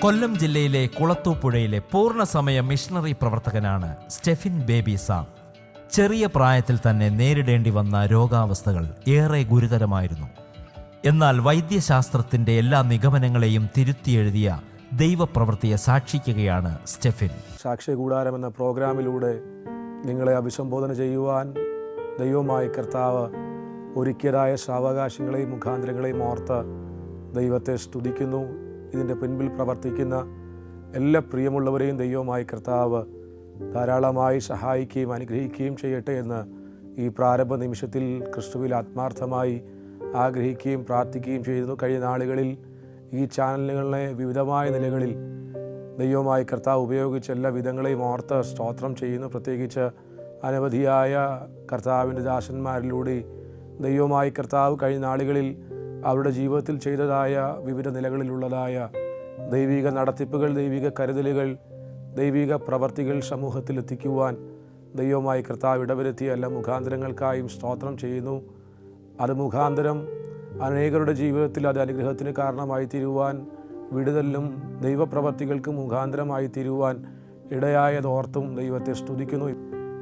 കൊല്ലം ജില്ലയിലെ കുളത്തൂപ്പുഴയിലെ പൂർണ്ണസമയ മിഷണറി പ്രവർത്തകനാണ് Stephin baby Sam. ചെറിയ പ്രായത്തിൽ തന്നെ നേരിടേണ്ടി വന്ന രോഗാവസ്ഥകൾ ഏറെ ഗുരുതരമായിരുന്നു. എന്നാൽ വൈദ്യശാസ്ത്രത്തിന്റെ എല്ലാ നിഗമനങ്ങളെയും തിരുത്തിയെഴുതിയ ദൈവപ്രവൃത്തിയെ സാക്ഷിക്കുകയാണ് സ്റ്റെഫിൻ. സാക്ഷ്യ കൂടാരം എന്ന പ്രോഗ്രാമിലൂടെ നിങ്ങളെ അഭിസംബോധന ചെയ്യുവാൻ ദൈവമായ കർത്താവ് ഒരുക്കിയതായ സാവകാശങ്ങളെയും മുഖാന്തരങ്ങളെയും ഓർത്ത് ദൈവത്തെ സ്തുതിക്കുന്നു. ഇതിൻ്റെ പിൻപിൽ പ്രവർത്തിക്കുന്ന എല്ലാ പ്രിയമുള്ളവരെയും ദൈവമായ കർത്താവ് ധാരാളമായി സഹായിക്കുകയും അനുഗ്രഹിക്കുകയും ചെയ്യട്ടെ എന്ന് ഈ പ്രാരംഭ നിമിഷത്തിൽ ക്രിസ്തുവിൽ ആത്മാർത്ഥമായി ആഗ്രഹിക്കുകയും പ്രാർത്ഥിക്കുകയും ചെയ്യുന്നു. കഴിഞ്ഞ നാളുകളിൽ ഈ ചാനലുകളെ വിവിധമായ നിലകളിൽ ദൈവമായ കർത്താവ് ഉപയോഗിച്ച എല്ലാ വിധങ്ങളെയും ഓർത്ത് സ്തോത്രം ചെയ്യുന്നു. പ്രത്യേകിച്ച് അനവധിയായ കർത്താവിൻ്റെ ദാസന്മാരിലൂടെ ദൈവമായ കർത്താവ് കഴിഞ്ഞ നാളുകളിൽ അവരുടെ ജീവിതത്തിൽ ചെയ്തതായ വിവിധ നിലകളിലുള്ളതായ ദൈവിക നടത്തിപ്പുകൾ, ദൈവിക കരുതലുകൾ, ദൈവിക പ്രവർത്തികൾ സമൂഹത്തിൽ എത്തിക്കുവാൻ ദൈവമായ കർത്താവ് ഇടവരുത്തിയ എല്ലാ മുഖാന്തരങ്ങൾക്കായും സ്തോത്രം ചെയ്യുന്നു. അത് മുഖാന്തരം അനേകരുടെ ജീവിതത്തിൽ അത് അനുഗ്രഹത്തിന് കാരണമായി തീരുവാൻ, വിടുതലിനും ദൈവപ്രവർത്തികൾക്ക് മുഖാന്തരമായി തീരുവാൻ ഇടയായതോർത്തും ദൈവത്തെ സ്തുതിക്കുന്നു.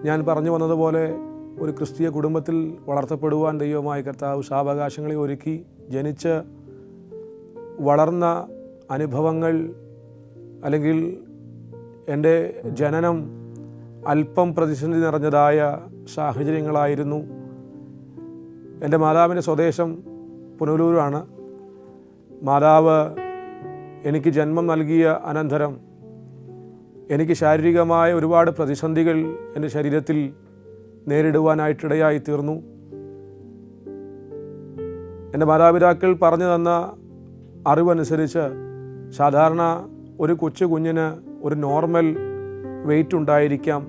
ഞാൻ പറഞ്ഞു വന്നതുപോലെ ഒരു ക്രിസ്തീയ കുടുംബത്തിൽ വളർത്തപ്പെടുവാൻ ദൈവമായ കർത്താവ് സാവകാശങ്ങളെ ഒരുക്കി. ജനിച്ച് വളർന്ന അനുഭവങ്ങൾ അല്ലെങ്കിൽ എൻ്റെ ജനനം അല്പം പ്രതിസന്ധി നിറഞ്ഞതായ സാഹചര്യങ്ങളായിരുന്നു. എൻ്റെ മാതാവിൻ്റെ സ്വദേശം പുനലൂരാണ്. മാതാവ് എനിക്ക് ജന്മം നൽകിയ അനന്തരം എനിക്ക് ശാരീരികമായ ഒരുപാട് പ്രതിസന്ധികൾ എൻ്റെ ശരീരത്തിൽ നേരിടുവാനായിട്ടിടയായി തീർന്നു. എൻ്റെ മാതാപിതാക്കൾ പറഞ്ഞു തന്ന അറിവനുസരിച്ച് സാധാരണ ഒരു കുഞ്ഞിന് ഒരു നോർമൽ വെയിറ്റ് ഉണ്ടായിരിക്കാം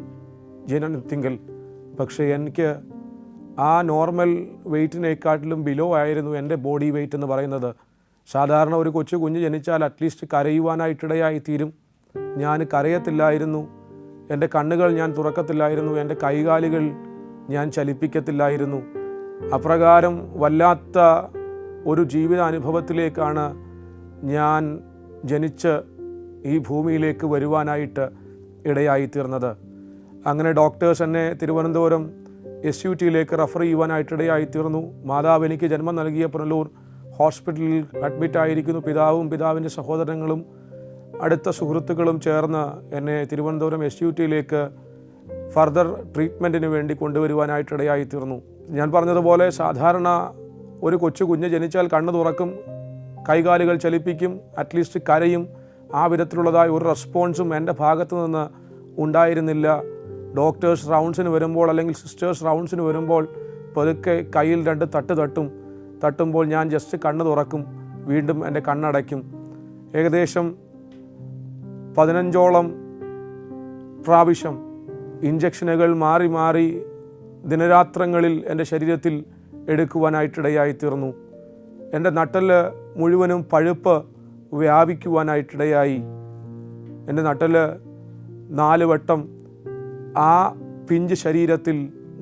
ജനനത്തിങ്കൽ. പക്ഷേ എനിക്ക് ആ നോർമൽ വെയ്റ്റിനേക്കാട്ടിലും ബിലോ ആയിരുന്നു എൻ്റെ ബോഡി വെയ്റ്റ് എന്ന് പറയുന്നത്. സാധാരണ ഒരു കുഞ്ഞ് ജനിച്ചാൽ അറ്റ്ലീസ്റ്റ് കരയുവാനായിട്ടിടയായി തീരും. ഞാൻ കരയത്തില്ലായിരുന്നു. എൻ്റെ കണ്ണുകൾ ഞാൻ തുറക്കത്തില്ലായിരുന്നു. എൻ്റെ കൈകാലുകൾ ഞാൻ ചലിപ്പിക്കത്തില്ലായിരുന്നു. അപ്രകാരം വല്ലാത്ത ഒരു ജീവിതാനുഭവത്തിലേക്കാണ് ഞാൻ ജനിച്ച് ഈ ഭൂമിയിലേക്ക് വരുവാനായിട്ട് ഇടയായിത്തീർന്നത്. അങ്ങനെ ഡോക്ടേഴ്സ് എന്നെ തിരുവനന്തപുരം SUTയിലേക്ക് റെഫർ ചെയ്യുവാനായിട്ടിടയായിത്തീർന്നു. മാതാവ് എനിക്ക് ജന്മം നൽകിയ പുനലൂർ ഹോസ്പിറ്റലിൽ അഡ്മിറ്റായിരിക്കുന്നു. പിതാവും പിതാവിൻ്റെ സഹോദരങ്ങളും അടുത്ത സുഹൃത്തുക്കളും ചേർന്ന് എന്നെ തിരുവനന്തപുരം SUTയിലേക്ക് ഫർദർ ട്രീറ്റ്മെൻറ്റിന് വേണ്ടി കൊണ്ടുവരുവാനായിട്ടിടയായിത്തീർന്നു. ഞാൻ പറഞ്ഞതുപോലെ സാധാരണ ഒരു കുഞ്ഞ് ജനിച്ചാൽ കണ്ണ് തുറക്കും, കൈകാലുകൾ ചലിപ്പിക്കും, അറ്റ്ലീസ്റ്റ് കരയും. ആ വിധത്തിലുള്ളതായ ഒരു റെസ്പോൺസും എൻ്റെ ഭാഗത്തു നിന്ന് ഉണ്ടായിരുന്നില്ല. ഡോക്ടേഴ്സ് റൗണ്ട്സിന് വരുമ്പോൾ അല്ലെങ്കിൽ സിസ്റ്റേഴ്സ് റൗണ്ട്സിന് വരുമ്പോൾ പതുക്കെ കയ്യിൽ 2 തട്ടുമ്പോൾ ഞാൻ ജസ്റ്റ് കണ്ണ് തുറക്കും, വീണ്ടും എൻ്റെ കണ്ണടയ്ക്കും. ഏകദേശം 15ഓളം പ്രാവശ്യം ഇഞ്ചക്ഷനുകൾ മാറി മാറി ദിനരാത്രങ്ങളിൽ എൻ്റെ ശരീരത്തിൽ എടുക്കുവാനായിട്ടിടയായിത്തീർന്നു. എൻ്റെ നട്ടെല്ല് മുഴുവനും പഴുപ്പ് വ്യാപിക്കുവാനായിട്ടിടയായി. എൻ്റെ നട്ടെല്ല് 4 വട്ടം ആ പിഞ്ച് ശരീരത്തിൽ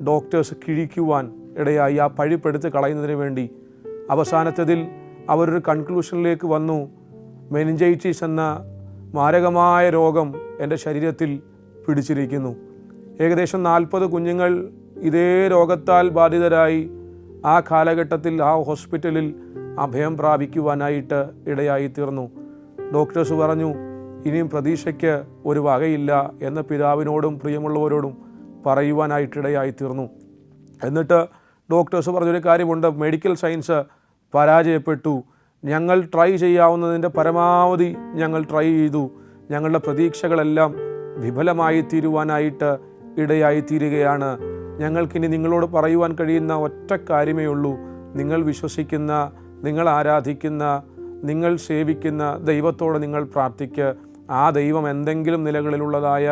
ഡോക്ടേഴ്സ് കിഴിക്കുവാൻ ഇടയായി, ആ പഴുപ്പെടുത്ത് കളയുന്നതിന് വേണ്ടി. അവസാനത്തതിൽ അവരൊരു കൺക്ലൂഷനിലേക്ക് വന്നു, മെനിഞ്ചൈറ്റിസ് എന്ന മാരകമായ രോഗം എൻ്റെ ശരീരത്തിൽ പിടിച്ചിരിക്കുന്നു. ഏകദേശം 40 കുഞ്ഞുങ്ങൾ ഇതേ രോഗത്താൽ ബാധിതരായി ആ കാലഘട്ടത്തിൽ ആ ഹോസ്പിറ്റലിൽ അഭയം പ്രാപിക്കുവാനായിട്ട് ഇടയായിത്തീർന്നു. ഡോക്ടേഴ്സ് പറഞ്ഞു, ഇനിയും പ്രതീക്ഷയ്ക്ക് ഒരു വകയില്ല എന്ന് പിതാവിനോടും പ്രിയമുള്ളവരോടും പറയുവാനായിട്ടിടയായിത്തീർന്നു. എന്നിട്ട് ഡോക്ടേഴ്സ് പറഞ്ഞൊരു കാര്യമുണ്ട്, മെഡിക്കൽ സയൻസ് പരാജയപ്പെട്ടു. ഞങ്ങൾ ട്രൈ ചെയ്യാവുന്നതിൻ്റെ പരമാവധി ഞങ്ങൾ ട്രൈ ചെയ്തു. ഞങ്ങളുടെ പ്രതീക്ഷകളെല്ലാം വിഫലമായി തീരുവാനായിട്ട് ഇടയായിത്തീരുകയാണ്. ഞങ്ങൾക്കിനി നിങ്ങളോട് പറയുവാൻ കഴിയുന്ന ഒറ്റ കാര്യമേ ഉള്ളൂ, നിങ്ങൾ വിശ്വസിക്കുന്ന, നിങ്ങൾ ആരാധിക്കുന്ന, നിങ്ങൾ സേവിക്കുന്ന ദൈവത്തോട് നിങ്ങൾ പ്രാർത്ഥിക്കുക. ആ ദൈവം എന്തെങ്കിലും നിലകളിലുള്ളതായ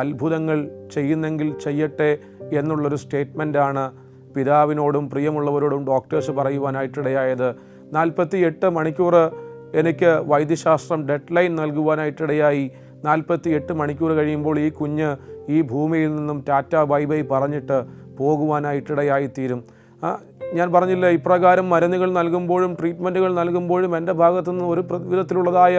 അത്ഭുതങ്ങൾ ചെയ്യുന്നെങ്കിൽ ചെയ്യട്ടെ എന്നുള്ളൊരു സ്റ്റേറ്റ്മെൻറ്റാണ് പിതാവിനോടും പ്രിയമുള്ളവരോടും ഡോക്ടേഴ്സ് പറയുവാനായിട്ടിടയായത്. 48 മണിക്കൂർ എനിക്ക് വൈദ്യശാസ്ത്രം ഡെഡ് ലൈൻ നൽകുവാനായിട്ടിടയായി. 48 മണിക്കൂർ കഴിയുമ്പോൾ ഈ കുഞ്ഞ് ഈ ഭൂമിയിൽ നിന്നും ടാറ്റ ബൈ ബൈ പറഞ്ഞിട്ട് പോകുവാനായിട്ടിടയായിത്തീരും. ഞാൻ പറഞ്ഞില്ല, ഇപ്രകാരം മരുന്നുകൾ നൽകുമ്പോഴും ട്രീറ്റ്മെൻറ്റുകൾ നൽകുമ്പോഴും എൻ്റെ ഭാഗത്തുനിന്ന് ഒരു വിധത്തിലുള്ളതായ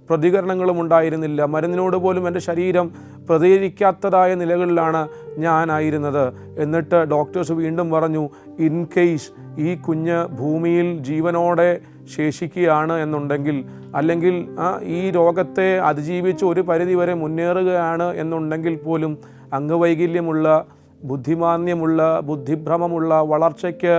പ്രതികരണങ്ങളും ഉണ്ടായിരുന്നില്ല. മരുന്നിനോട് പോലും എൻ്റെ ശരീരം പ്രതികരിക്കാത്തതായ നിലകളിലാണ് ഞാനായിരുന്നത്. എന്നിട്ട് ഡോക്ടേഴ്സ് വീണ്ടും പറഞ്ഞു, ഇൻ കേസ് ഈ കുഞ്ഞ് ഭൂമിയിൽ ജീവനോടെ ശേഷിക്കുകയാണ് എന്നുണ്ടെങ്കിൽ, അല്ലെങ്കിൽ ഈ രോഗത്തെ അതിജീവിച്ച് ഒരു പരിധിവരെ മുന്നേറുകയാണ് എന്നുണ്ടെങ്കിൽ പോലും അംഗവൈകല്യമുള്ള, ബുദ്ധിമാന്യമുള്ള, ബുദ്ധിഭ്രമമുള്ള, വളർച്ചയ്ക്ക്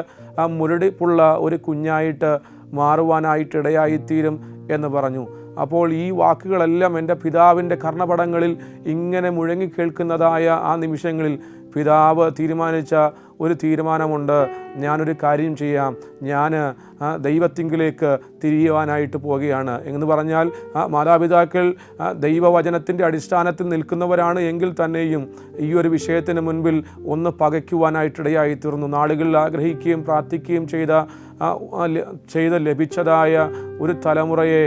മുരടിപ്പുള്ള ഒരു കുഞ്ഞായിട്ട് മാറുവാനായിട്ടിടയായിത്തീരും എന്ന് പറഞ്ഞു. അപ്പോൾ ഈ വാക്കുകളെല്ലാം എൻ്റെ പിതാവിൻ്റെ കർണപടങ്ങളിൽ ഇങ്ങനെ മുഴങ്ങിക്കേൾക്കുന്നതായ ആ നിമിഷങ്ങളിൽ പിതാവ് തീരുമാനിച്ച ഒരു തീരുമാനമുണ്ട്. ഞാനൊരു കാര്യം ചെയ്യാം, ഞാൻ ദൈവത്തിങ്കിലേക്ക് തിരിയുവാനായിട്ട് പോവുകയാണ് എന്ന് പറഞ്ഞാൽ, മാതാപിതാക്കൾ ദൈവവചനത്തിൻ്റെ അടിസ്ഥാനത്തിൽ നിൽക്കുന്നവരാണ് എങ്കിൽ തന്നെയും ഈ ഒരു വിഷയത്തിന് മുൻപിൽ ഒന്ന് പകയ്ക്കുവാനായിട്ടിടയായിത്തീർന്നു. നാളുകളിൽ ആഗ്രഹിക്കുകയും പ്രാർത്ഥിക്കുകയും ചെയ്ത് ലഭിച്ചതായ ഒരു തലമുറയെ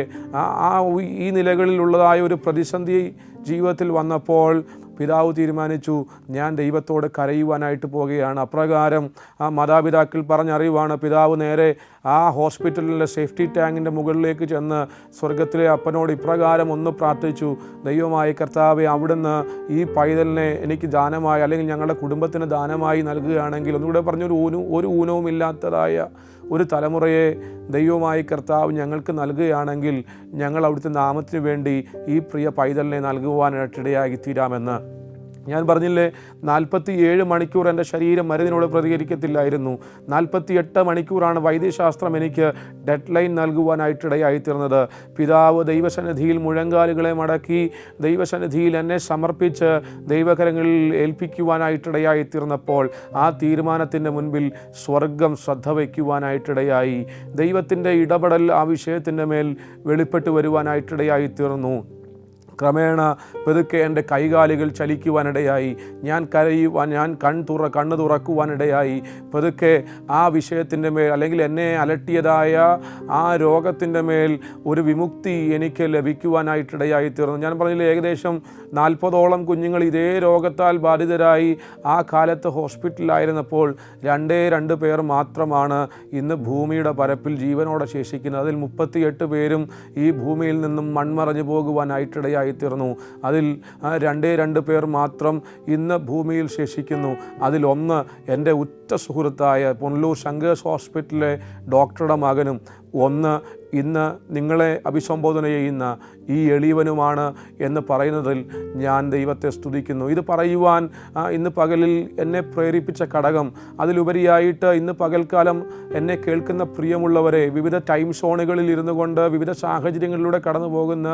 ഈ നിലകളിലുള്ളതായ ഒരു പ്രതിസന്ധി ജീവിതത്തിൽ വന്നപ്പോൾ പിതാവ് തീരുമാനിച്ചു, ഞാൻ ദൈവത്തോട് കരയുവാനായിട്ട് പോവുകയാണ്. അപ്രകാരം മാതാപിതാക്കൾ പറഞ്ഞറിയുവാണ്. പിതാവ് നേരെ ആ ഹോസ്പിറ്റലിലെ സേഫ്റ്റി ടാങ്കിൻ്റെ മുകളിലേക്ക് ചെന്ന് സ്വർഗത്തിലെ അപ്പനോട് ഇപ്രകാരം ഒന്ന് പ്രാർത്ഥിച്ചു, ദൈവമായ കർത്താവെ, അവിടുന്ന് ഈ പൈതലിനെ എനിക്ക് ദാനമായി, അല്ലെങ്കിൽ ഞങ്ങളുടെ കുടുംബത്തിന് ദാനമായി നൽകുകയാണെങ്കിൽ, ഒന്നുകൂടെ ഒരു ഊനവും ഇല്ലാത്തതായ ഒരു തലമുറയെ ദൈവമായ കർത്താവ് ഞങ്ങൾക്ക് നൽകുകയാണെങ്കിൽ, ഞങ്ങൾ അവിടുത്തെ നാമത്തിന് വേണ്ടി ഈ പ്രിയ പൈതലിനെ നൽകുവാനായിട്ടിടയായി തീരാമെന്ന്. ഞാൻ പറഞ്ഞില്ലേ, 47 മണിക്കൂർ എൻ്റെ ശരീരം മരുന്നിനോട് പ്രതികരിക്കത്തില്ലായിരുന്നു. 48 മണിക്കൂറാണ് വൈദ്യശാസ്ത്രം എനിക്ക് ഡെഡ് ലൈൻ നൽകുവാനായിട്ടിടയായിത്തീർന്നത്. പിതാവ് ദൈവസന്നിധിയിൽ മുഴങ്കാലുകളെ മടക്കി ദൈവസന്നിധിയിൽ എന്നെ സമർപ്പിച്ച് ദൈവകരങ്ങളിൽ ഏൽപ്പിക്കുവാനായിട്ടിടയായിത്തീർന്നപ്പോൾ ആ തീരുമാനത്തിൻ്റെ മുൻപിൽ സ്വർഗം ശ്രദ്ധ വയ്ക്കുവാനായിട്ടിടയായി. ദൈവത്തിൻ്റെ ഇടപെടൽ ആ വിഷയത്തിൻ്റെ മേൽ വെളിപ്പെട്ട് വരുവാനായിട്ടിടയായിത്തീർന്നു. ക്രമേണ പതുക്കെ എൻ്റെ കൈകാലുകൾ ചലിക്കുവാനിടയായി. ഞാൻ കരയുവാൻ, ഞാൻ കണ്ണ് തുറക്കുവാനിടയായി. പതുക്കെ ആ വിഷയത്തിൻ്റെ മേൽ, അല്ലെങ്കിൽ എന്നെ അലട്ടിയതായ ആ രോഗത്തിൻ്റെ മേൽ ഒരു വിമുക്തി എനിക്ക് ലഭിക്കുവാനായിട്ടിടയായി തീർന്നു. ഞാൻ പറഞ്ഞില്ല, ഏകദേശം 40ഓളം കുഞ്ഞുങ്ങൾ ഇതേ രോഗത്താൽ ബാധിതരായി ആ കാലത്ത് ഹോസ്പിറ്റലിലായിരുന്നപ്പോൾ 2 പേർ മാത്രമാണ് ഇന്ന് ഭൂമിയുടെ പരപ്പിൽ ജീവനോടെ ശേഷിക്കുന്നത്. അതിൽ 38 പേരും ഈ ഭൂമിയിൽ നിന്നും മൺമറഞ്ഞു പോകുവാനായിട്ടിടയായി തീർന്നു. അതിൽ 2 പേർ മാത്രം ഇന്ന് ഭൂമിയിൽ ശേഷിക്കുന്നു. അതിലൊന്ന് എൻ്റെ ഉറ്റ സുഹൃത്തായ പുനലൂർ ശങ്കേഴ്സ് ഹോസ്പിറ്റലിലെ ഡോക്ടറുടെ മകനും, ഒന്ന് ഇന്ന് നിങ്ങളെ അഭിസംബോധന ചെയ്യുന്ന ഈ എളിയവനുമാണ് എന്ന് പറയുന്നതിൽ ഞാൻ ദൈവത്തെ സ്തുതിക്കുന്നു. ഇത് പറയുവാൻ ഇന്ന് പകലിൽ എന്നെ പ്രേരിപ്പിച്ച ഘടകം, അതിലുപരിയായിട്ട് ഇന്ന് പകൽക്കാലം എന്നെ കേൾക്കുന്ന പ്രിയമുള്ളവരെ, വിവിധ ടൈം സോണുകളിൽ ഇരുന്നു കൊണ്ട് വിവിധ സാഹചര്യങ്ങളിലൂടെ കടന്നു പോകുന്ന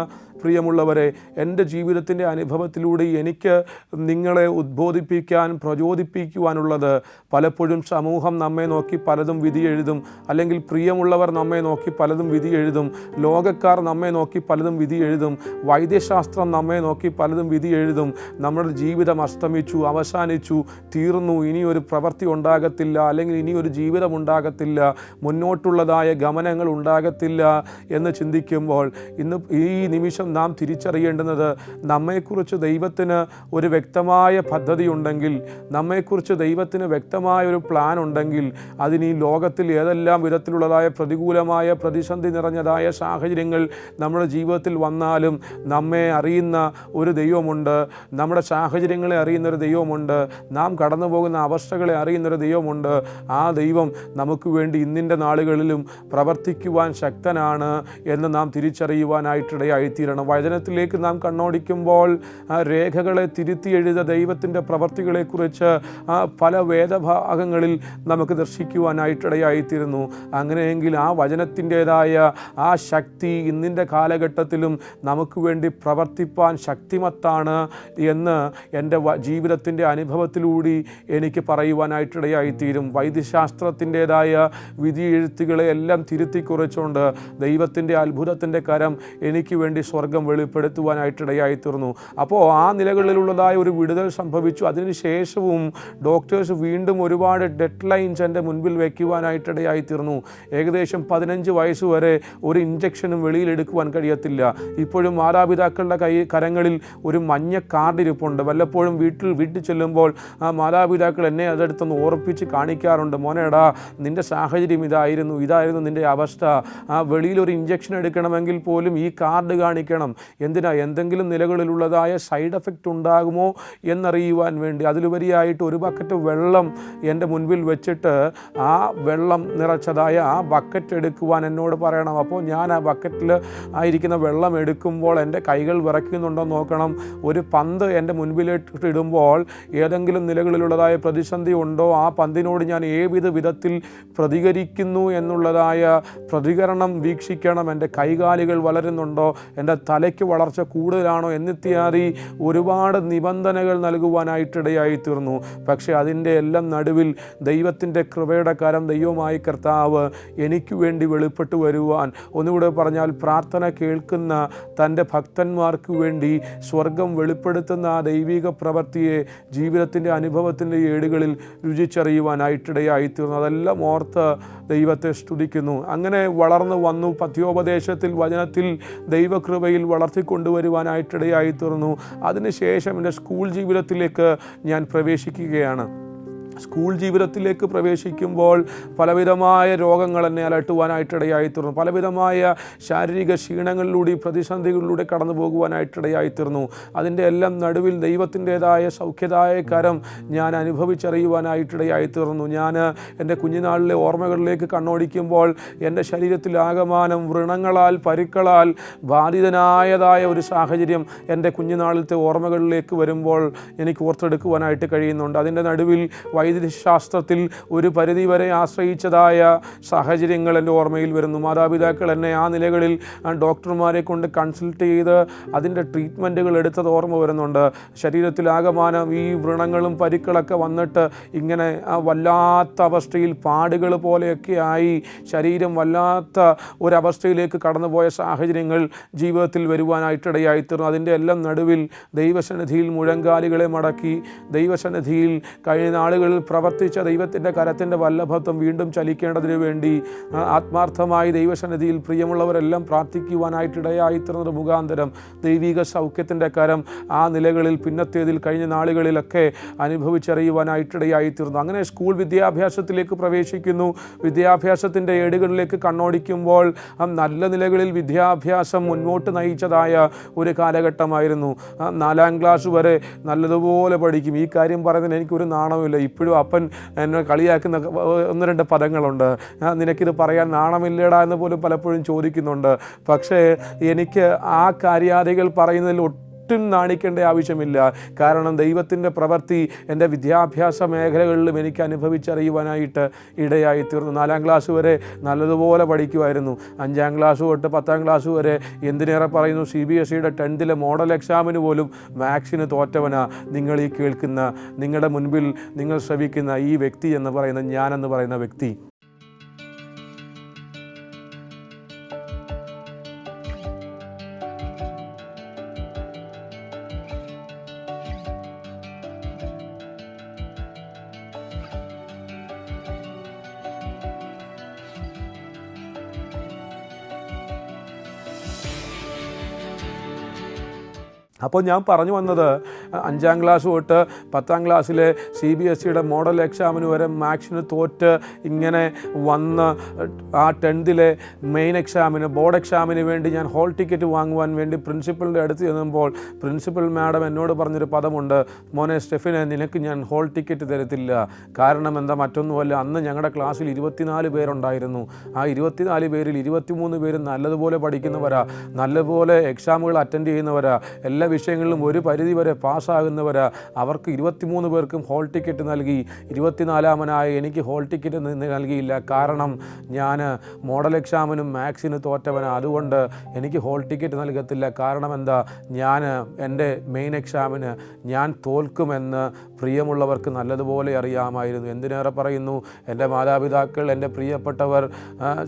പ്രിയമുള്ളവരെ, എൻ്റെ ജീവിതത്തിൻ്റെ അനുഭവത്തിലൂടെ എനിക്ക് നിങ്ങളെ ഉദ്ബോധിപ്പിക്കാൻ, പ്രചോദിപ്പിക്കുവാനുള്ളത്, പലപ്പോഴും സമൂഹം നമ്മെ നോക്കി പലതും വിധി എഴുതും, അല്ലെങ്കിൽ പ്രിയമുള്ളവർ നമ്മെ നോക്കി പലതും വിധി എഴുതും, ലോകക്കാർ നമ്മെ നോക്കി പലതും വിധി എഴുതും, വൈദ്യശാസ്ത്രം നമ്മെ നോക്കി പലതും വിധി എഴുതും. നമ്മുടെ ജീവിതം അസ്തമിച്ചു, അവസാനിച്ചു, തീർന്നു, ഇനിയൊരു പ്രവൃത്തി ഉണ്ടാകത്തില്ല, അല്ലെങ്കിൽ ഇനിയൊരു ജീവിതം ഉണ്ടാകത്തില്ല, മുന്നോട്ടുള്ളതായ ഗമനങ്ങൾ ഉണ്ടാകത്തില്ല എന്ന് ചിന്തിക്കുമ്പോൾ ഇന്ന് ഈ നിമിഷം നാം തിരിച്ചറിയേണ്ടുന്നത്, നമ്മെക്കുറിച്ച് ദൈവത്തിന് ഒരു വ്യക്തമായ പദ്ധതി ഉണ്ടെങ്കിൽ, നമ്മെക്കുറിച്ച് ദൈവത്തിന് വ്യക്തമായ ഒരു പ്ലാൻ ഉണ്ടെങ്കിൽ, അതിന് ഈ ലോകത്തിൽ ഏതെല്ലാം വിധത്തിലുള്ളതായ പ്രതികൂലമായ, പ്രതിസന്ധി നിറഞ്ഞതായ സാഹചര്യങ്ങൾ നമ്മുടെ ജീവിതത്തിൽ വന്നാലും നമ്മെ അറിയുന്ന ഒരു ദൈവമുണ്ട്, നമ്മുടെ സാഹചര്യങ്ങളെ അറിയുന്നൊരു ദൈവമുണ്ട്, നാം കടന്നു പോകുന്ന അവസ്ഥകളെ അറിയുന്നൊരു ദൈവമുണ്ട്. ആ ദൈവം നമുക്ക് വേണ്ടി ഇന്നിൻ്റെ നാളുകളിലും പ്രവർത്തിക്കുവാൻ ശക്തനാണ് എന്ന് നാം തിരിച്ചറിയുവാനായിട്ടിടയായിത്തീരണം. വചനത്തിലേക്ക് നാം കണ്ണോടിക്കുമ്പോൾ രേഖകളെ തിരുത്തി എഴുതിയ ദൈവത്തിൻ്റെ പ്രവർത്തികളെക്കുറിച്ച് പല വേദഭാഗങ്ങളിൽ നമുക്ക് ദർശിക്കുവാനായിട്ടിടയായിത്തീരുന്നു. അങ്ങനെയെങ്കിൽ ആ വചനത്തിൻ്റെതായ ആ ശക്തി ഇന്നിൻ്റെ കാലഘട്ടത്തിലും നമുക്ക് വേണ്ടി പ്രവർത്തിപ്പാൻ ശക്തിമത്താണ് എന്ന് എൻ്റെ ജീവിതത്തിൻ്റെ അനുഭവത്തിലൂടെ എനിക്ക് പറയുവാനായിട്ടിടയായിത്തീരും. വൈദ്യശാസ്ത്രത്തിൻ്റെതായ വിധി എഴുത്തുകളെ എല്ലാം തിരുത്തി കുറിച്ചുകൊണ്ട് ദൈവത്തിൻ്റെ അത്ഭുതത്തിൻ്റെ കരം എനിക്ക് വേണ്ടി സ്വർഗം വെളിപ്പെടുത്തുവാനായിട്ടിടയായിത്തീർന്നു. അപ്പോൾ ആ നിലകളിലുള്ളതായ ഒരു വിടുതൽ സംഭവിച്ചു. അതിനുശേഷവും ഡോക്ടേഴ്സ് വീണ്ടും ഒരുപാട് ഡെഡ് ലൈൻസ് എൻ്റെ മുൻപിൽ വയ്ക്കുവാനായിട്ടിടയായിത്തീർന്നു. ഏകദേശം 15 15 വയസ്സ് വരെ ഒരു ഇഞ്ചക്ഷനും വെളിയിലെടുക്കുവാൻ കഴിയത്തില്ല. ഇപ്പോഴും മാതാപിതാക്കളുടെ കരങ്ങളിൽ ഒരു മഞ്ഞ കാർഡ് ഇരിപ്പുണ്ട്. വല്ലപ്പോഴും വീട്ടിൽ ചെല്ലുമ്പോൾ ആ മാതാപിതാക്കൾ എന്നെ അതെടുത്തൊന്ന് ഓർപ്പിച്ച് കാണിക്കാറുണ്ട്. മോനേടാ, നിൻ്റെ സാഹചര്യം ഇതായിരുന്നു നിൻ്റെ അവസ്ഥ. ആ വെളിയിലൊരു ഇഞ്ചക്ഷൻ എടുക്കണമെങ്കിൽ പോലും ഈ കാർഡ് കാണിക്കണം. എന്തെങ്കിലും നിലകളിലുള്ളതായ സൈഡ് എഫക്റ്റ് ഉണ്ടാകുമോ എന്നറിയുവാൻ വേണ്ടി. അതിലുപരിയായിട്ട് ഒരു ബക്കറ്റ് വെള്ളം എൻ്റെ മുൻപിൽ വെച്ചിട്ട് ആ വെള്ളം നിറച്ചതായ ആ ബക്കറ്റ് എടുക്കുവാൻ എന്നോട് പറയണം. അപ്പോൾ ഞാൻ ആ ബക്കറ്റിൽ ആയിരിക്കുന്ന വെള്ളം എടുക്കുമ്പോൾ എൻ്റെ കൈകൾ വിറയ്ക്കുന്നുണ്ടോ നോക്കണം. ഒരു പന്ത് എൻ്റെ മുൻപിലേക്ക് ഇടുമ്പോൾ ഏതെങ്കിലും നിലകളിലുള്ളതായ പ്രതിസന്ധി ഉണ്ടോ, ആ പന്തിനോട് ഞാൻ ഏവിധ വിധത്തിൽ പ്രതികരിക്കുന്നു എന്നുള്ളതായ പ്രതികരണം വീക്ഷിക്കണം. എൻ്റെ കൈകാലുകൾ വളരുന്നുണ്ടോ, എൻ്റെ തലയ്ക്ക് വളർച്ച കൂടുതലാണോ എന്നിത്യാദി ഒരുപാട് നിബന്ധനകൾ നൽകുവാനായിട്ടിടയായി തീർന്നു. പക്ഷേ അതിൻ്റെ എല്ലാം നടുവിൽ ദൈവത്തിൻ്റെ കൃപയുടെ കരം, ദൈവമായ കർത്താവ് എനിക്ക് വേണ്ടി വെളിപ്പെട്ടു വരുവാൻ, ഒന്നുകൂടെ പറഞ്ഞാൽ പ്രാർത്ഥന കേൾക്കുന്ന തൻ്റെ ഭക്തന്മാർക്ക് വേണ്ടി സ്വർഗം വെളിപ്പെടുത്തുന്ന ആ ദൈവിക പ്രവൃത്തിയെ ജീവിതത്തിൻ്റെ അനുഭവത്തിൻ്റെ ഏടുകളിൽ രുചിച്ചറിയുവാനായിട്ടിടയായി തീർന്നു. അതെല്ലാം ഓർത്ത് ദൈവത്തെ സ്തുതിക്കുന്നു. അങ്ങനെ വളർന്നു വന്നു. പഥ്യോപദേശത്തിൽ, വചനത്തിൽ, ദൈവകൃപയിൽ വളർത്തിക്കൊണ്ടുവരുവാനായിട്ടിടയായി തീർന്നു. അതിനുശേഷം എൻ്റെ സ്കൂൾ ജീവിതത്തിലേക്ക് ഞാൻ പ്രവേശിക്കുകയാണ്. സ്കൂൾ ജീവിതത്തിലേക്ക് പ്രവേശിക്കുമ്പോൾ പലവിധമായ രോഗങ്ങൾ എന്നെ അലട്ടുവാനായിട്ടിടയായി തീർന്നു. പലവിധമായ ശാരീരിക ക്ഷീണങ്ങളിലൂടെ, പ്രതിസന്ധികളിലൂടെ കടന്നു പോകുവാനായിട്ടിടയായി തീർന്നു. അതിൻ്റെ എല്ലാം നടുവിൽ ദൈവത്തിൻ്റെതായ സൗഖ്യദായകരം ഞാൻ അനുഭവിച്ചറിയുവാനായിട്ടിടയായി തീർന്നു. ഞാൻ എൻ്റെ കുഞ്ഞുനാളിലെ ഓർമ്മകളിലേക്ക് കണ്ണോടിക്കുമ്പോൾ എൻ്റെ ശരീരത്തിലാകമാനം വ്രണങ്ങളാൽ, പരുക്കളാൽ ബാധിതനായതായ ഒരു സാഹചര്യം എൻ്റെ കുഞ്ഞുനാളിലത്തെ ഓർമ്മകളിലേക്ക് വരുമ്പോൾ എനിക്ക് ഓർത്തെടുക്കുവാനായിട്ട് കഴിയുന്നുണ്ട്. അതിൻ്റെ നടുവിൽ വൈദ്യശാസ്ത്രത്തിൽ ഒരു പരിധിവരെ ആശ്രയിച്ചതായ സാഹചര്യങ്ങൾ എൻ്റെ ഓർമ്മയിൽ വരുന്നു. മാതാപിതാക്കൾ എന്നെ ആ നിലകളിൽ ഡോക്ടർമാരെ കൊണ്ട് കൺസൾട്ട് ചെയ്ത് അതിൻ്റെ ട്രീറ്റ്മെൻറ്റുകൾ എടുത്തത് ഓർമ്മ വരുന്നുണ്ട്. ശരീരത്തിലാകമാനം ഈ വ്രണങ്ങളും പരിക്കളൊക്കെ വന്നിട്ട് ഇങ്ങനെ വല്ലാത്ത അവസ്ഥയിൽ പാടുകൾ പോലെയൊക്കെ ആയി ശരീരം വല്ലാത്ത ഒരവസ്ഥയിലേക്ക് കടന്നുപോയ സാഹചര്യങ്ങൾ ജീവിതത്തിൽ വരുവാനായിട്ടിടയായിത്തീർന്നു. അതിൻ്റെ എല്ലാം നടുവിൽ ദൈവസന്നിധിയിൽ മുഴങ്കാലുകളെ മടക്കി ദൈവസന്നിധിയിൽ കഴിഞ്ഞ നാളുകളിൽ പ്രവർത്തിച്ച ദൈവത്തിൻ്റെ കരത്തിൻ്റെ വല്ലഭത്വം വീണ്ടും ചലിക്കേണ്ടതിന് വേണ്ടി ആത്മാർത്ഥമായി ദൈവസന്നിധിയിൽ പ്രിയമുള്ളവരെല്ലാം പ്രാർത്ഥിക്കുവാനായിട്ടിടയായിത്തീർന്നത് മുഖാന്തരം ദൈവിക സൗഖ്യത്തിൻ്റെ കരം ആ നിലകളിൽ പിന്നത്തേതിൽ കഴിഞ്ഞ നാളുകളിലൊക്കെ അനുഭവിച്ചറിയുവാനായിട്ടിടയായിത്തീർന്നു. അങ്ങനെ സ്കൂൾ വിദ്യാഭ്യാസത്തിലേക്ക് പ്രവേശിക്കുന്നു. വിദ്യാഭ്യാസത്തിൻ്റെ ഏടുകളിലേക്ക് കണ്ണോടിക്കുമ്പോൾ നല്ല നിലകളിൽ വിദ്യാഭ്യാസം മുന്നോട്ട് നയിച്ചതായ ഒരു കാലഘട്ടമായിരുന്നു. 4ാം ക്ലാസ് വരെ നല്ലതുപോലെ പഠിക്കും. ഈ കാര്യം പറയുന്നതിന് എനിക്കൊരു നാണമില്ല. ഇപ്പോഴും അപ്പൻ എന്നെ കളിയാക്കുന്ന 1-2 പദങ്ങളുണ്ട്. നിനക്കിത് പറയാൻ നാണമില്ലേടാ എന്ന് പോലും പലപ്പോഴും ചോദിക്കുന്നുണ്ട്. പക്ഷേ എനിക്ക് ആ കാര്യാദികൾ പറയുന്നതിൽ ഒട്ടും നാണിക്കേണ്ട ആവശ്യമില്ല. കാരണം ദൈവത്തിൻ്റെ പ്രവൃത്തി എൻ്റെ വിദ്യാഭ്യാസ മേഖലകളിലും എനിക്ക് അനുഭവിച്ചറിയുവാനായിട്ട് ഇടയായിത്തീർന്നു. 4ാം ക്ലാസ് വരെ നല്ലതുപോലെ പഠിക്കുമായിരുന്നു. 5ാം ക്ലാസ് തൊട്ട് 10ാം ക്ലാസ് വരെ എന്തിനേറെ പറയുന്നു, CBSEയുടെ 10th മോഡൽ എക്സാമിന് പോലും മാത്സിന് തോറ്റവനാ നിങ്ങൾ ഈ കേൾക്കുന്ന, നിങ്ങളുടെ മുൻപിൽ നിങ്ങൾ ശ്രവിക്കുന്ന ഈ വ്യക്തി എന്ന് പറയുന്ന, ഞാനെന്ന് പറയുന്ന വ്യക്തി. അപ്പോൾ ഞാൻ പറഞ്ഞു വന്നത് 5ാം ക്ലാസ് തൊട്ട് 10ാം ക്ലാസ്സിലെ CBSEയുടെ മോഡൽ എക്സാമിന് വരെ മാത്സിന് തോറ്റ് ഇങ്ങനെ വന്ന് ആ 10th മെയിൻ എക്സാമിന്, ബോർഡ് എക്സാമിന് വേണ്ടി ഞാൻ ഹോൾ ടിക്കറ്റ് വാങ്ങുവാൻ വേണ്ടി പ്രിൻസിപ്പളിൻ്റെ അടുത്ത് ചെല്ലുമ്പോൾ പ്രിൻസിപ്പൽ മാഡം എന്നോട് പറഞ്ഞൊരു പദമുണ്ട്, മോനെ സ്റ്റെഫിനെ, നിനക്ക് ഞാൻ ഹോൾ ടിക്കറ്റ് തരത്തില്ല. കാരണം എന്താ, മറ്റൊന്നുമല്ല, അന്ന് ഞങ്ങളുടെ ക്ലാസ്സിൽ 24 പേരുണ്ടായിരുന്നു. ആ 24 പേരിൽ 23 പേരും നല്ലതുപോലെ പഠിക്കുന്നവരാ, നല്ലപോലെ എക്സാമുകൾ അറ്റൻഡ് ചെയ്യുന്നവരാ, എല്ലാ വിഷയങ്ങളിലും ഒരു പരിധി വരെ പാസ്സാകുന്നവരാ. അവർക്ക് 23 പേർക്കും ഹോൾ ടിക്കറ്റ് നൽകി. 24ാമനായ എനിക്ക് ഹോൾ ടിക്കറ്റ് നൽകിയില്ല. കാരണം ഞാൻ മോഡൽ എക്സാമിനും മാത്സിന് തോറ്റവനാ. അതുകൊണ്ട് എനിക്ക് ഹോൾ ടിക്കറ്റ് നൽകത്തില്ല. കാരണം എന്താ, ഞാൻ എൻ്റെ മെയിൻ എക്സാമിന് ഞാൻ തോൽക്കുമെന്ന് പ്രിയമുള്ളവർക്ക് നല്ലതുപോലെ അറിയാമായിരുന്നു. എന്തിനേറെ പറയുന്നു, എൻ്റെ മാതാപിതാക്കൾ, എൻ്റെ പ്രിയപ്പെട്ടവർ,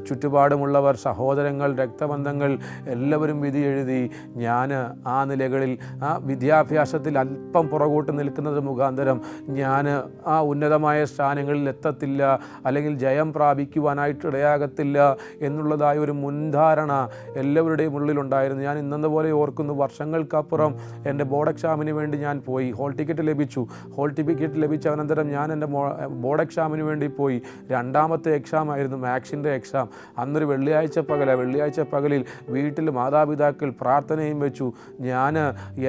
ചുറ്റുപാടുമുള്ളവർ, സഹോദരങ്ങൾ, രക്തബന്ധങ്ങൾ എല്ലാവരും വിധി എഴുതി. ഞാൻ ആ നിലകളിൽ വിദ്യാഭ്യാസത്തിൽ അല്പം പുറകോട്ട് നിൽക്കുന്നത് മുഖാന്തരം ഞാൻ ആ ഉന്നതമായ സ്ഥാനങ്ങളിൽ എത്തത്തില്ല, അല്ലെങ്കിൽ ജയം പ്രാപിക്കുവാനായിട്ട് ഇടയാകത്തില്ല എന്നുള്ളതായ ഒരു മുൻധാരണ എല്ലാവരുടെയും ഉള്ളിലുണ്ടായിരുന്നു. ഞാൻ ഇന്നെന്നപോലെ ഓർക്കുന്നു, വർഷങ്ങൾക്കപ്പുറം എൻ്റെ ബോർഡ് എക്സാമിന് വേണ്ടി ഞാൻ പോയി. ഹോൾ ടിക്കറ്റ് ലഭിച്ചു. ഹോൾ ടിക്കറ്റ് ലഭിച്ച അനന്തരം ഞാൻ എൻ്റെ ബോർഡ് എക്സാമിന് വേണ്ടി പോയി. രണ്ടാമത്തെ എക്സാം ആയിരുന്നു, മാത്സിൻ്റെ എക്സാം. അന്നൊരു വെള്ളിയാഴ്ച പകലിൽ വീട്ടിൽ മാതാപിതാക്കൾ പ്രാർത്ഥനയും വെച്ചു. ഞാൻ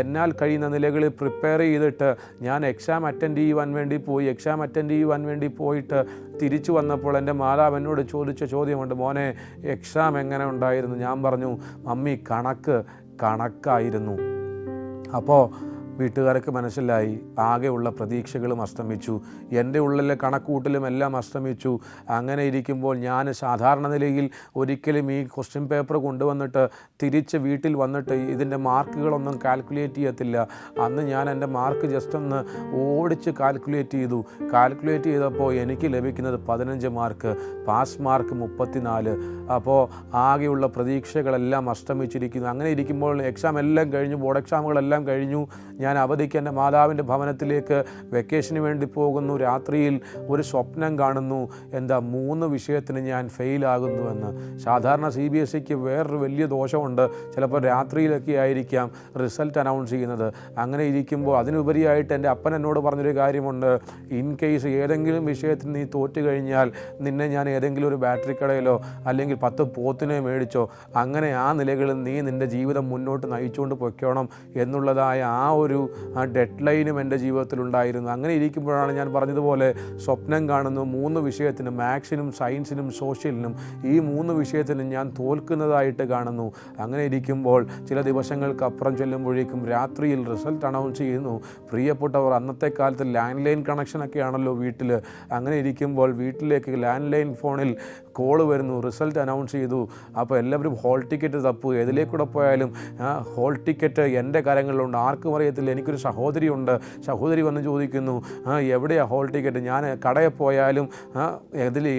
എന്നാൽ കഴിയുന്ന നിലകളിൽ പ്രിപ്പയർ ചെയ്തിട്ട് ഞാൻ എക്സാം അറ്റൻഡ് ചെയ്യുവാൻ വേണ്ടി പോയി. എക്സാം അറ്റൻഡ് ചെയ്യുവാൻ വേണ്ടി പോയിട്ട് തിരിച്ചു വന്നപ്പോൾ എൻ്റെ മാതാവ് എന്നോട് ചോദിച്ച ചോദ്യമുണ്ട്, മോനെ എക്സാം എങ്ങനെ ഉണ്ടായിരുന്നു? ഞാൻ പറഞ്ഞു, മമ്മി കണക്കായിരുന്നു. അപ്പോൾ വീട്ടുകാർക്ക് മനസ്സിലായി, ആകെയുള്ള പ്രതീക്ഷകളും അസ്തമിച്ചു, എൻ്റെ ഉള്ളിലെ കണക്കൂട്ടലും എല്ലാം അസ്തമിച്ചു. അങ്ങനെ ഇരിക്കുമ്പോൾ ഞാൻ സാധാരണ നിലയിൽ ഒരിക്കലും ഈ ക്വസ്റ്റ്യൻ പേപ്പർ കൊണ്ടുവന്നിട്ട് തിരിച്ച് വീട്ടിൽ വന്നിട്ട് ഇതിൻ്റെ മാർക്കുകളൊന്നും കാൽക്കുലേറ്റ് ചെയ്യത്തില്ല. അന്ന് ഞാൻ എൻ്റെ മാർക്ക് ജസ്റ്റ് ഒന്ന് ഓടിച്ച് കാൽക്കുലേറ്റ് ചെയ്തപ്പോൾ എനിക്ക് ലഭിക്കുന്നത് 15 മാർക്ക്, പാസ് മാർക്ക് 34. അപ്പോൾ ആകെയുള്ള പ്രതീക്ഷകളെല്ലാം അസ്തമിച്ചിരിക്കുന്നു. അങ്ങനെ ഇരിക്കുമ്പോൾ എക്സാം എല്ലാം കഴിഞ്ഞു, ബോർഡ് എക്സാമുകളെല്ലാം കഴിഞ്ഞു. ഞാൻ അവധിക്ക് എൻ്റെ മാതാവിൻ്റെ ഭവനത്തിലേക്ക് വെക്കേഷന് വേണ്ടി പോകുന്നു. രാത്രിയിൽ ഒരു സ്വപ്നം കാണുന്നു, എന്താ 3 വിഷയത്തിന് ഞാൻ ഫെയിലാകുന്നുവെന്ന്. സാധാരണ CBSEക്ക് വേറൊരു വലിയ ദോഷമുണ്ട്, ചിലപ്പോൾ രാത്രിയിലൊക്കെ ആയിരിക്കാം റിസൾട്ട് അനൗൺസ് ചെയ്യുന്നത്. അങ്ങനെ ഇരിക്കുമ്പോൾ അതിനുപരിയായിട്ട് എൻ്റെ അപ്പൻ എന്നോട് പറഞ്ഞൊരു കാര്യമുണ്ട്, ഇൻ കേസ് ഏതെങ്കിലും വിഷയത്തിൽ നീ തോറ്റു കഴിഞ്ഞാൽ നിന്നെ ഞാൻ ഏതെങ്കിലും ഒരു ബാറ്ററി കടയിലോ അല്ലെങ്കിൽ 10 പോത്തിനെ മേടിച്ചോ, അങ്ങനെ ആ നിലകളിൽ നീ നിൻ്റെ ജീവിതം മുന്നോട്ട് നയിച്ചുകൊണ്ട് പൊയ്ക്കോണം എന്നുള്ളതായ ആ ഒരു ഡെഡ് ലൈനും എൻ്റെ ജീവിതത്തിലുണ്ടായിരുന്നു. അങ്ങനെ ഇരിക്കുമ്പോഴാണ് ഞാൻ പറഞ്ഞതുപോലെ സ്വപ്നം കാണുന്നു, 3 വിഷയത്തിനും, മാത്സിനും സയൻസിനും സോഷ്യലിനും, ഈ 3 വിഷയത്തിനും ഞാൻ തോൽക്കുന്നതായിട്ട് കാണുന്നു. അങ്ങനെ ഇരിക്കുമ്പോൾ ചില ദിവസങ്ങൾക്കപ്പുറം ചെല്ലുമ്പോഴേക്കും രാത്രിയിൽ റിസൾട്ട് അനൗൺസ് ചെയ്യുന്നു. പ്രിയപ്പെട്ടവർ, അന്നത്തെ കാലത്ത് ലാൻഡ് ലൈൻ കണക്ഷനൊക്കെ ആണല്ലോ വീട്ടിൽ. അങ്ങനെ ഇരിക്കുമ്പോൾ വീട്ടിലേക്ക് ലാൻഡ് ലൈൻ ഫോണിൽ കോള് വരുന്നു, റിസൾട്ട് അനൗൺസ് ചെയ്തു. അപ്പോൾ എല്ലാവരും ഹോൾ ടിക്കറ്റ് തപ്പു. ഏതിലേക്കൂടെ പോയാലും ഹോൾ ടിക്കറ്റ് എൻ്റെ കരങ്ങളിലുണ്ട്, ആർക്കും അറിയത്തില്ല. എനിക്കൊരു സഹോദരിയുണ്ട്. സഹോദരി വന്ന് ചോദിക്കുന്നു, എവിടെയാണ് ഹോൾ ടിക്കറ്റ്? ഞാൻ കടയിൽ പോയാലും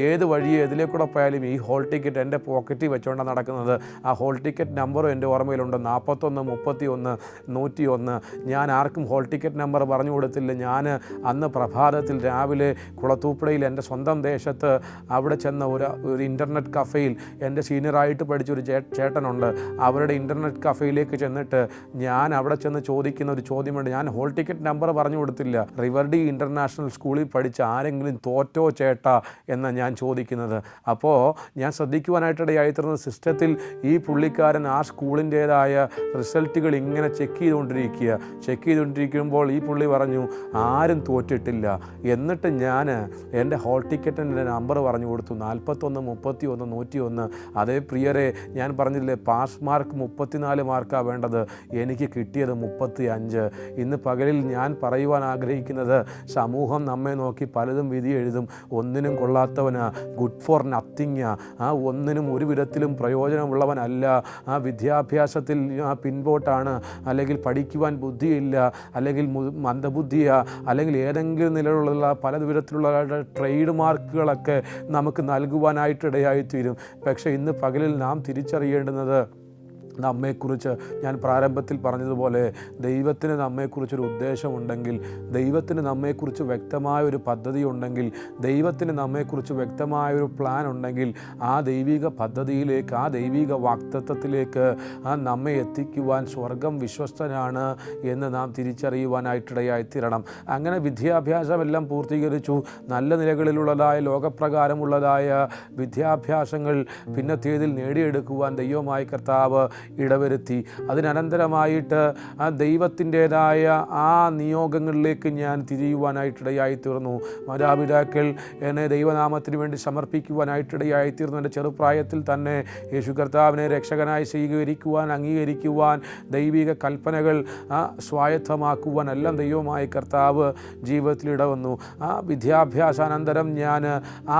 ഏത് വഴിയെ ഏതിലേക്കൂടെ പോയാലും ഈ ഹോൾ ടിക്കറ്റ് എൻ്റെ പോക്കറ്റിൽ വെച്ചുകൊണ്ടാണ് നടക്കുന്നത്. ആ ഹോൾ ടിക്കറ്റ് നമ്പറും എൻ്റെ ഓർമ്മയിലുണ്ട്, 41 31 101. ഞാൻ ആർക്കും ഹോൾ ടിക്കറ്റ് നമ്പർ പറഞ്ഞു കൊടുത്തില്ല. ഞാൻ അന്ന് പ്രഭാതത്തിൽ രാവിലെ കുളത്തൂപ്പുഴയിൽ എൻ്റെ സ്വന്തം ദേശത്ത് അവിടെ ചെന്ന ഒരു ഇൻ്റർനെറ്റ് കഫേയിൽ എൻ്റെ സീനിയറായിട്ട് പഠിച്ചൊരു ചേട്ടനുണ്ട്. അവരുടെ ഇൻ്റർനെറ്റ് കഫേയിലേക്ക് ചെന്നിട്ട് ഞാൻ അവിടെ ചെന്ന് ചോദിക്കുന്ന ഒരു ചോദ്യമുണ്ട്. ഞാൻ ഹോൾ ടിക്കറ്റ് നമ്പർ പറഞ്ഞു കൊടുത്തില്ല. റിവർഡി ഇൻ്റർനാഷണൽ സ്കൂളിൽ പഠിച്ച ആരെങ്കിലും തോറ്റോ ചേട്ടാ എന്നാണ് ഞാൻ ചോദിക്കുന്നത്. അപ്പോൾ ഞാൻ ശ്രദ്ധിക്കുവാനായിട്ടിടയായിത്തീർന്ന സിസ്റ്റത്തിൽ ഈ പുള്ളിക്കാരൻ ആ സ്കൂളിൻ്റേതായ റിസൾട്ടുകൾ ഇങ്ങനെ ചെക്ക് ചെയ്തുകൊണ്ടിരിക്കുമ്പോൾ ഈ പുള്ളി പറഞ്ഞു, ആരും തോറ്റിട്ടില്ല. എന്നിട്ട് ഞാൻ എൻ്റെ ഹോൾ ടിക്കറ്റിൻ്റെ നമ്പർ പറഞ്ഞു കൊടുത്തു, 41 31 101. അതേ പ്രിയരെ, ഞാൻ പറഞ്ഞില്ലേ പാസ് മാർക്ക് 34 മാർക്കാണ് വേണ്ടത്, എനിക്ക് കിട്ടിയത് 35. ഇന്ന് പകലിൽ ഞാൻ പറയുവാൻ ആഗ്രഹിക്കുന്നത്, സമൂഹം നമ്മെ നോക്കി പലതും വിധി എഴുതും. ഒന്നിനും കൊള്ളാത്തവനാ, ഗുഡ് ഫോർ നത്തിങ്, ഒന്നിനും ഒരു വിധത്തിലും പ്രയോജനമുള്ളവനല്ല, വിദ്യാഭ്യാസത്തിൽ പിൻപോട്ടാണ്, അല്ലെങ്കിൽ പഠിക്കുവാൻ ബുദ്ധിയില്ല, അല്ലെങ്കിൽ മന്ദബുദ്ധിയാ, അല്ലെങ്കിൽ ഏതെങ്കിലും നിലയിലുള്ള പല വിധത്തിലുള്ള ട്രേഡ് മാർക്കുകളൊക്കെ നമുക്ക് നൽകുവാനായിട്ടിടയായിത്തീരും. പക്ഷേ ഇന്ന് പകലിൽ നാം തിരിച്ചറിയേണ്ടുന്നത്, നമ്മെക്കുറിച്ച് ഞാൻ പ്രാരംഭത്തിൽ പറഞ്ഞതുപോലെ ദൈവത്തിന് നമ്മെക്കുറിച്ചൊരു ഉദ്ദേശമുണ്ടെങ്കിൽ, ദൈവത്തിന് നമ്മെക്കുറിച്ച് വ്യക്തമായൊരു പദ്ധതി ഉണ്ടെങ്കിൽ, ദൈവത്തിന് നമ്മെക്കുറിച്ച് വ്യക്തമായൊരു പ്ലാൻ ഉണ്ടെങ്കിൽ, ആ ദൈവിക പദ്ധതിയിലേക്ക്, ആ ദൈവിക വാഗ്ദത്തത്തിലേക്ക് നമ്മെ എത്തിക്കുവാൻ സ്വർഗം വിശ്വസ്തനാണ് എന്ന് നാം തിരിച്ചറിയുവാനായിട്ടിടയായിത്തീരണം. അങ്ങനെ വിദ്യാഭ്യാസമെല്ലാം പൂർത്തീകരിച്ചു. നല്ല നിലകളിലുള്ളതായ ലോകപ്രകാരമുള്ളതായ വിദ്യാഭ്യാസങ്ങൾ പിന്നത്തേതിൽ നേടിയെടുക്കുവാൻ ദൈവമായ കർത്താവ് ഇടവരുത്തി. അതിനനന്തരമായിട്ട് ആ ദൈവത്തിൻ്റേതായ ആ നിയോഗങ്ങളിലേക്ക് ഞാൻ തിരിയുവാനായിട്ടിടയായിത്തീർന്നു. മാതാപിതാക്കൾ എന്നെ ദൈവനാമത്തിന് വേണ്ടി സമർപ്പിക്കുവാനായിട്ടിടയായിത്തീർന്നു. എൻ്റെ ചെറുപ്രായത്തിൽ തന്നെ യേശു കർത്താവിനെ രക്ഷകനായി സ്വീകരിക്കുവാൻ, അംഗീകരിക്കുവാൻ, ദൈവിക കൽപ്പനകൾ സ്വായത്തമാക്കുവാൻ എല്ലാം ദൈവമായ കർത്താവ് ജീവിതത്തിൽ ഇടവന്നു. ആ വിദ്യാഭ്യാസാനന്തരം ഞാൻ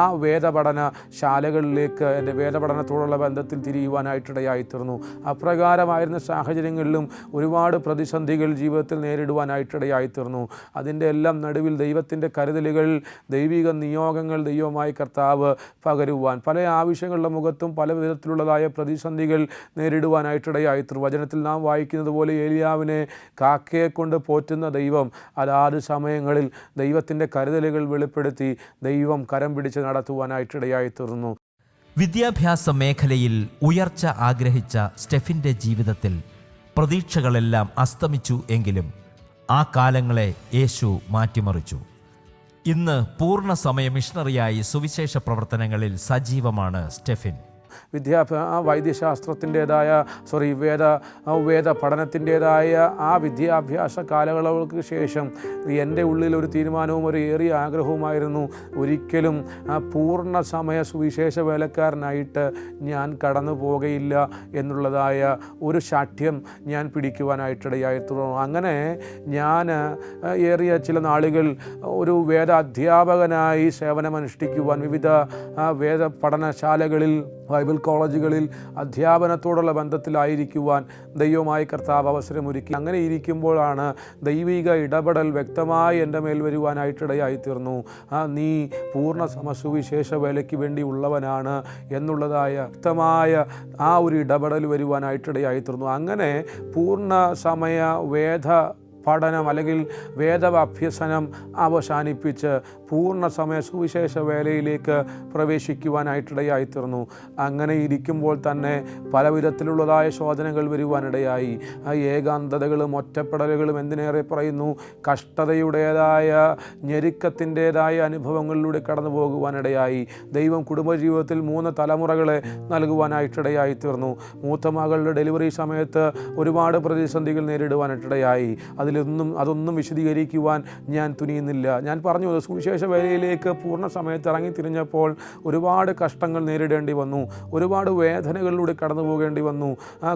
ആ വേദപഠന ശാലകളിലേക്ക് എൻ്റെ വേദപഠനത്തോടുള്ള ബന്ധത്തിൽ തിരിയുവാനായിട്ടിടയായിത്തീർന്നു. അപ്രകാരമായിരുന്ന സാഹചര്യങ്ങളിലും ഒരുപാട് പ്രതിസന്ധികൾ ജീവിതത്തിൽ നേരിടുവാനായിട്ടിടയായിത്തീർന്നു. അതിൻ്റെ എല്ലാം നടുവിൽ ദൈവത്തിൻ്റെ കരുതലുകൾ, ദൈവിക നിയോഗങ്ങൾ ദൈവമായി കർത്താവ് പകരുവാൻ, പല ആവശ്യങ്ങളുടെ മുഖത്തും പല വിധത്തിലുള്ളതായ പ്രതിസന്ധികൾ നേരിടുവാനായിട്ടിടയായിത്തീർന്നു. വചനത്തിൽ നാം വായിക്കുന്നത് പോലെ ഏലിയാവിനെ കാക്കയെ കൊണ്ട് പോറ്റുന്ന ദൈവം അതാത് സമയങ്ങളിൽ ദൈവത്തിൻ്റെ കരുതലുകൾ വെളിപ്പെടുത്തി ദൈവം കരം പിടിച്ച് നടത്തുവാനായിട്ടിടയായിത്തീർന്നു. വിദ്യാഭ്യാസ മേഖലയിൽ ഉയർച്ച ആഗ്രഹിച്ച സ്റ്റെഫിൻ്റെ ജീവിതത്തിൽ പ്രതീക്ഷകളെല്ലാം അസ്തമിച്ചു എങ്കിലും ആ കാലങ്ങളെ യേശു മാറ്റിമറിച്ചു. ഇന്ന് പൂർണ്ണസമയ മിഷണറിയായി സുവിശേഷ പ്രവർത്തനങ്ങളിൽ സജീവമാണ് സ്റ്റെഫിൻ. വൈദ്യശാസ്ത്രത്തിൻ്റേതായ വേദ പഠനത്തിൻ്റേതായ ആ വിദ്യാഭ്യാസ കാലയളവുകൾക്ക് ശേഷം എൻ്റെ ഉള്ളിൽ ഒരു തീരുമാനവും ഒരു ഏറിയ ആഗ്രഹവുമായിരുന്നു, ഒരിക്കലും പൂർണ്ണ സമയ സുവിശേഷ വേലക്കാരനായിട്ട് ഞാൻ കടന്നു പോകുകയില്ല എന്നുള്ളതായ ഒരു ശാഠ്യം ഞാൻ പിടിക്കുവാനായിട്ടിടയായിരുന്നു. അങ്ങനെ ഞാൻ ഏറിയ ചില നാളുകൾ ഒരു വേദ അധ്യാപകനായി സേവനമനുഷ്ഠിക്കുവാൻ വിവിധ വേദ പഠനശാലകളിൽ, ബൈബിൾ കോളേജുകളിൽ അധ്യാപനത്തോടുള്ള ബന്ധത്തിലായിരിക്കുവാൻ ദൈവമായി കർത്താവ് അവസരമൊരുക്കി. അങ്ങനെ ഇരിക്കുമ്പോഴാണ് ദൈവിക ഇടപെടൽ വ്യക്തമായി എൻ്റെ മേൽ വരുവാനായിട്ടിടയായിത്തീർന്നു. നീ പൂർണ്ണ സമസുവിശേഷ വേലയ്ക്ക് വേണ്ടി ഉള്ളവനാണ് എന്നുള്ളതായ വ്യക്തമായ ആ ഒരു ഇടപെടൽ വരുവാനായിട്ടിടയായിത്തീർന്നു. അങ്ങനെ പൂർണ്ണ സമയ വേദ പഠനം അല്ലെങ്കിൽ വേദാഭ്യസനം അവസാനിപ്പിച്ച് പൂർണ്ണ സമയ സുവിശേഷ വേലയിലേക്ക് പ്രവേശിക്കുവാനായിട്ടിടയായിത്തീർന്നു. അങ്ങനെ ഇരിക്കുമ്പോൾ തന്നെ പല വിധത്തിലുള്ളതായ ശോധനകൾ വരുവാനിടയായി. ഏകാന്തതകളും ഒറ്റപ്പെടലുകളും, എന്തിനേറെ പറയുന്നു, കഷ്ടതയുടേതായ ഞെരുക്കത്തിൻ്റേതായ അനുഭവങ്ങളിലൂടെ കടന്നു പോകുവാനിടയായി. ദൈവം കുടുംബജീവിതത്തിൽ 3 തലമുറകളെ നൽകുവാനായിട്ടിടയായിത്തീർന്നു. മൂത്ത മകളുടെ ഡെലിവറി സമയത്ത് ഒരുപാട് പ്രതിസന്ധികൾ നേരിടുവാനായിട്ടിടയായി. അതൊന്നും വിശദീകരിക്കുവാൻ ഞാൻ തുനിയുന്നില്ല. ഞാൻ പറഞ്ഞു, സുവിശേഷ വേലയിലേക്ക് പൂർണ്ണ സമയത്ത് ഇറങ്ങി തിരിഞ്ഞപ്പോൾ ഒരുപാട് കഷ്ടങ്ങൾ നേരിടേണ്ടി വന്നു, ഒരുപാട് വേദനകളിലൂടെ കടന്നു പോകേണ്ടി വന്നു.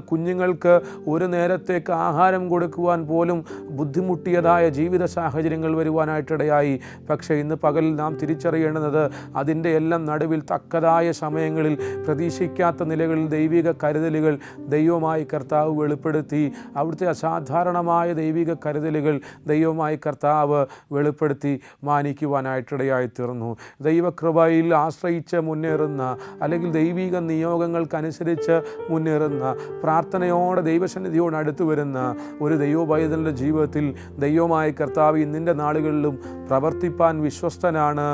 കുഞ്ഞുങ്ങൾക്ക് ഒരു നേരത്തേക്ക് ആഹാരം കൊടുക്കുവാൻ പോലും ബുദ്ധിമുട്ടിയതായ ജീവിത സാഹചര്യങ്ങൾ വരുവാനായിട്ടിടയായി. പക്ഷേ ഇന്ന് പകൽ നാം തിരിച്ചറിയേണ്ടുന്നത്, അതിൻ്റെ എല്ലാം നടുവിൽ തക്കതായ സമയങ്ങളിൽ പ്രതീക്ഷിക്കാത്ത നിലകളിൽ ദൈവിക കരുതലുകൾ ദൈവമായി കർത്താവ് വെളിപ്പെടുത്തി. അവിടുത്തെ അസാധാരണമായ ദൈവിക കരുതലുകൾ ദൈവമായി കർത്താവ് വെളിപ്പെടുത്തി മാനിക്കുവാനായിട്ടിടയായിത്തീർന്നു. ദൈവകൃപയിൽ ആശ്രയിച്ച് മുന്നേറുന്ന, അല്ലെങ്കിൽ ദൈവിക നിയോഗങ്ങൾക്കനുസരിച്ച് മുന്നേറുന്ന, പ്രാർത്ഥനയോടെ ദൈവസന്നിധിയോട് അടുത്തു വരുന്ന ഒരു ദൈവപൈതലിൻ്റെ ജീവിതത്തിൽ ദൈവമായ കർത്താവ് ഇന്നിൻ്റെ നാളുകളിലും പ്രവർത്തിപ്പാൻ വിശ്വസ്തനാണ്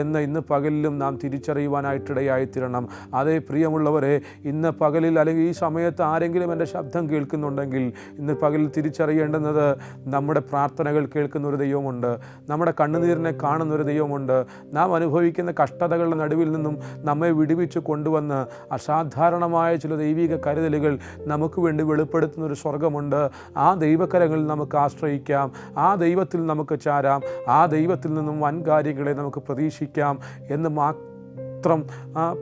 എന്ന് ഇന്ന് പകലിലും നാം തിരിച്ചറിയുവാനായിട്ടിടയായിത്തീരണം. അതേ പ്രിയമുള്ളവരെ, ഇന്ന് പകലിൽ അല്ലെങ്കിൽ ഈ സമയത്ത് ആരെങ്കിലും എൻ്റെ ശബ്ദം കേൾക്കുന്നുണ്ടെങ്കിൽ ഇന്ന് പകലിൽ തിരിച്ചറിയേണ്ടുന്നത്, നമ്മുടെ പ്രാർത്ഥനകൾ കേൾക്കുന്ന ഒരു ദൈവമുണ്ട്, നമ്മുടെ കണ്ണുനീരിനെ കാണുന്ന ഒരു ദൈവമുണ്ട്. നാം അനുഭവിക്കുന്ന കഷ്ടതകളുടെ നടുവിൽ നിന്നും നമ്മെ വിടുവിച്ച് കൊണ്ടുവന്ന് അസാധാരണമായ ചില ദൈവിക കരുതലുകൾ നമുക്ക് വേണ്ടി വെളിപ്പെടുത്തുന്ന ഒരു സ്വർഗമുണ്ട്. ആ ദൈവകരങ്ങളിൽ നമുക്ക് ആശ്രയിക്കാം, ആ ദൈവത്തിൽ നമുക്ക് ചാരാം, ആ ദൈവത്തിൽ നിന്നും വൻ കാര്യങ്ങളെ നമുക്ക് പ്രതീക്ഷിക്കാം എന്ന് മാത്രം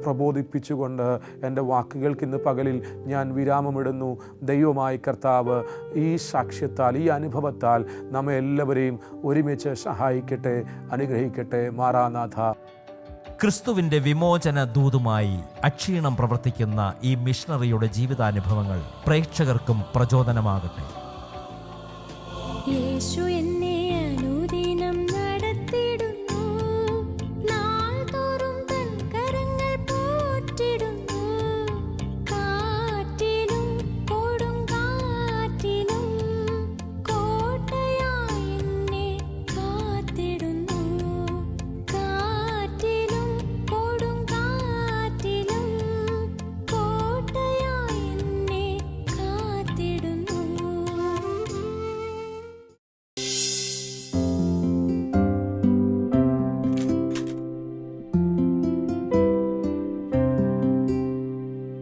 പ്രബോധിപ്പിച്ചുകൊണ്ട് എൻ്റെ വാക്കുകൾക്ക് ഇന്ന് പകലിൽ ഞാൻ വിരാമമിടുന്നു. ദൈവമായി കർത്താവ് ഈ സാക്ഷ്യത്താൽ, ഈ അനുഭവത്താൽ നമ്മെ എല്ലാവരെയും ഒരുമിച്ച് സഹായിക്കട്ടെ, അനുഗ്രഹിക്കട്ടെ. മാറാനാഥ. ക്രിസ്തുവിൻ്റെ വിമോചന ദൂതുമായി അക്ഷീണം പ്രവർത്തിക്കുന്ന ഈ മിഷണറിയുടെ ജീവിതാനുഭവങ്ങൾ പ്രേക്ഷകർക്കും പ്രചോദനമാകട്ടെ. യേശു